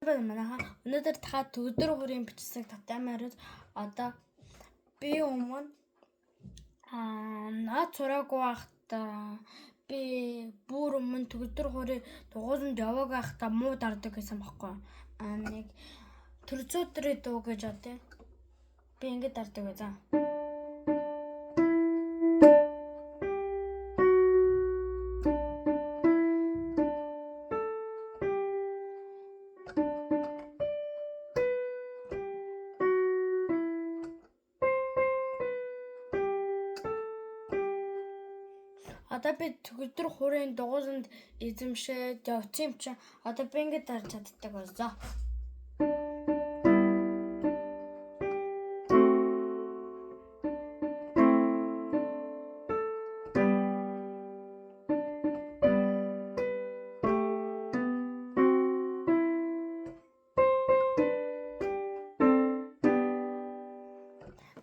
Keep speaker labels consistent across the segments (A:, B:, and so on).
A: Манайха өнөөдөр та төгөлдөр хүрийн бичсэг татамаард одоо би өмнө наад сураагүй байхдаа би бүр өмнө төгөлдөр хүрийн дугуйланд яваагүй байхдаа муу дарддаг гэсэн баггүй. Нэг төрцөөдрөө дуу гэж одоо би ингэж дарддаг байсан. Одоо би төгөлдөр хүрийн дугуйланд эзэмшээд явсан юм чинь одоо би ингэж дарж чаддаг боллоо.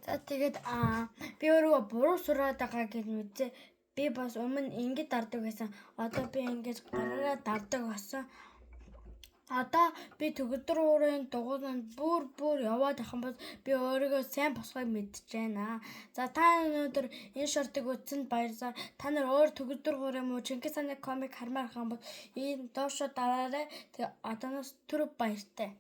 A: За тэгээд би өөрөө буруу сураад байгаа гэж мэдээ. Би бас өмнө ингэж дардаг байсан. Одоо би ингэж гараараа дардаг болсон. Одоо би төгөлдөр хүрийн дугуйланд бүр яваад ахын бол би өөрийгөө сайн босхойг мэдчихэйна. За та өнөөдөр энэ шортыг үзсэнд баярлалаа. Та нар өөр төгөлдөр хүрийн муу Чингис хааны комик хармаар хам бол энэ доошо дараарай. Тэгээ одооноос түр баяртай.